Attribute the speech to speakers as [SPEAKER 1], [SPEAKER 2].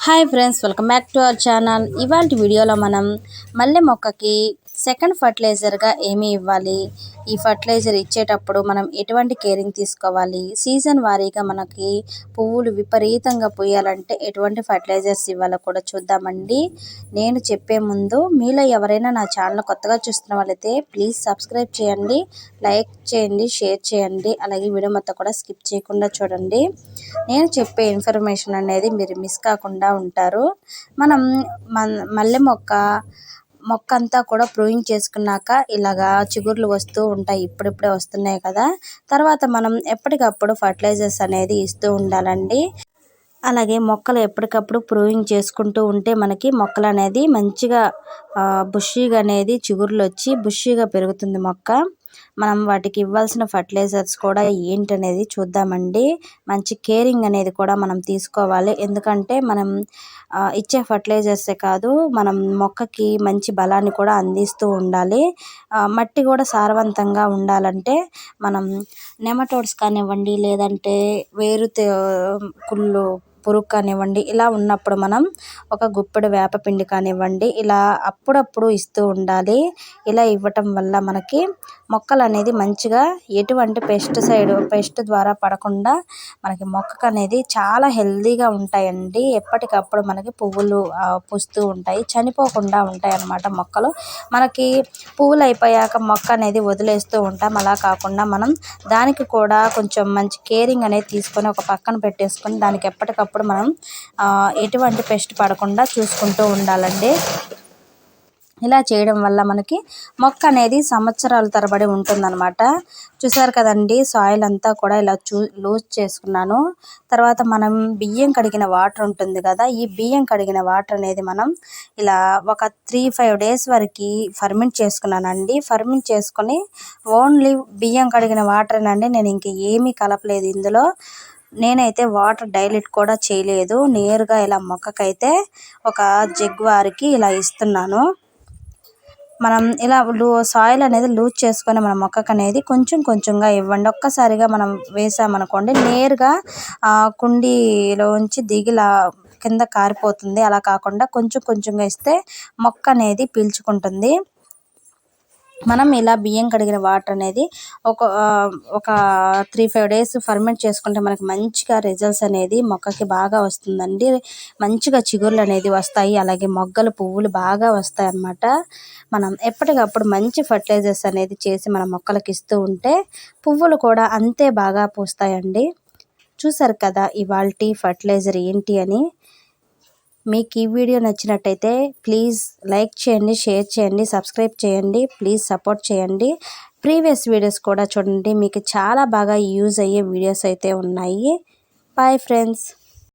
[SPEAKER 1] Hi friends, welcome back to our channel. ఇవాల్టి వీడియోలో మనం మల్లె మొక్కకి సెకండ్ ఫర్టిలైజర్గా ఏమి ఇవ్వాలి, ఈ ఫర్టిలైజర్ ఇచ్చేటప్పుడు మనం ఎటువంటి కేరింగ్ తీసుకోవాలి, సీజన్ వారీగా మనకి పువ్వులు విపరీతంగా పూయాలంటే ఎటువంటి ఫర్టిలైజర్స్ ఇవ్వాలో కూడా చూద్దామండి. నేను చెప్పే ముందు మీలో ఎవరైనా నా ఛానల్ కొత్తగా చూస్తున్న వాళ్ళైతే ప్లీజ్ సబ్స్క్రైబ్ చేయండి, లైక్ చేయండి, షేర్ చేయండి. అలాగే వీడియో మొత్తం కూడా స్కిప్ చేయకుండా చూడండి. నేను చెప్పే ఇన్ఫర్మేషన్ అనేది మీరు మిస్ కాకుండా ఉంటారు. మనం మల్లె మొక్క అంతా కూడా ప్రూయింగ్ చేసుకున్నాక ఇలాగా చిగుర్లు వస్తూ ఉంటాయి. ఇప్పుడిప్పుడే వస్తున్నాయి కదా. తర్వాత మనం ఎప్పటికప్పుడు ఫర్టిలైజర్స్ అనేది ఇస్తూ ఉండాలండి. అలాగే మొక్కలు ఎప్పటికప్పుడు ప్రూయింగ్ చేసుకుంటూ ఉంటే మనకి మొక్కలు అనేది మంచిగా బుషీగా అనేది చిగుర్లు వచ్చి బుషీగా పెరుగుతుంది మొక్క. మనం వాటికి ఇవ్వాల్సిన ఫర్టిలైజర్స్ కూడా ఏంటనేది చూద్దామండి. మంచి కేరింగ్ అనేది కూడా మనం తీసుకోవాలి. ఎందుకంటే మనం ఇచ్చే ఫర్టిలైజర్సే కాదు, మనం మొక్కకి మంచి బలాన్ని కూడా అందిస్తూ ఉండాలి. మట్టి కూడా సారవంతంగా ఉండాలంటే మనం నెమటోడ్స్ కానివ్వండి, లేదంటే కుళ్ళు పురుగు కానివ్వండి, ఇలా ఉన్నప్పుడు మనం ఒక గుప్పెడు వేపపిండి కానివ్వండి ఇలా అప్పుడప్పుడు ఇస్తూ ఉండాలి. ఇలా ఇవ్వటం వల్ల మనకి మొక్కలు అనేది మంచిగా ఎటువంటి పెస్ట్ ద్వారా పడకుండా మనకి మొక్కకు అనేది చాలా హెల్తీగా ఉంటాయండి. ఎప్పటికప్పుడు మనకి పువ్వులు పూస్తూ ఉంటాయి, చనిపోకుండా ఉంటాయి అన్నమాట మొక్కలు. మనకి పువ్వులు అయిపోయాక మొక్క అనేది వదిలేస్తూ ఉంటాం. అలా కాకుండా మనం దానికి కూడా కొంచెం మంచి కేరింగ్ అనేది తీసుకొని ఒక పక్కన పెట్టేసుకొని దానికి ఎప్పటికప్పుడు మనం ఎటువంటి పెస్ట్ పడకుండా చూసుకుంటూ ఉండాలండి. ఇలా చేయడం వల్ల మనకి మొక్క అనేది సంవత్సరాల తరబడి ఉంటుందన్నమాట. చూసారు కదండి, సాయిల్ అంతా కూడా ఇలా లూజ్ చేసుకున్నాను. తర్వాత మనం బియ్యం కడిగిన వాటర్ ఉంటుంది కదా, ఈ బియ్యం కడిగిన వాటర్ అనేది మనం ఇలా ఒక 3-5 డేస్ వరకు ఫర్మెంట్ చేసుకున్నానండి. ఫర్మెంట్ చేసుకొని ఓన్లీ బియ్యం కడిగిన వాటరేనండి, నేను ఇంక ఏమీ కలపలేదు ఇందులో. నేనైతే వాటర్ డైల్యూట్ కూడా చేయలేదు. నేరుగా ఇలా మొక్కకైతే ఒక జగ్ వారికి ఇలా ఇస్తున్నాను. మనం ఇలా సాయిల్ అనేది లూజ్ చేసుకొని మన మొక్కకు అనేది కొంచెం కొంచెంగా ఇవ్వండి. ఒక్కసారిగా మనం వేసామనుకోండి నేరుగా కుండీలోంచి దిగిలా కింద కారిపోతుంది. అలా కాకుండా కొంచెం కొంచెంగా ఇస్తే మొక్క అనేది పీల్చుకుంటుంది. మనం ఇలా బియ్యం కడిగిన వాటర్ అనేది ఒక 3-5 డేస్ ఫర్మెంట్ చేసుకుంటే మనకి మంచిగా రిజల్ట్స్ అనేది మొక్కకి బాగా వస్తుందండి. మంచిగా చిగుర్లు అనేది వస్తాయి, అలాగే మొగ్గలు పువ్వులు బాగా వస్తాయి అన్నమాట. మనం ఎప్పటికప్పుడు మంచి ఫర్టిలైజర్స్ అనేది చేసి మన మొక్కలకి ఇస్తూ ఉంటే పువ్వులు కూడా అంతే బాగా పూస్తాయండి. చూసారు కదా ఇవాల్టి ఫర్టిలైజర్ ఏంటి అని. మీకు ఈ వీడియో నచ్చినట్టయితే ప్లీజ్ లైక్ చేయండి, షేర్ చేయండి, సబ్స్క్రైబ్ చేయండి, ప్లీజ్ సపోర్ట్ చేయండి. ప్రీవియస్ వీడియోస్ కూడా చూడండి, మీకు చాలా బాగా యూజ్ అయ్యే వీడియోస్ అయితే ఉన్నాయి. Bye friends.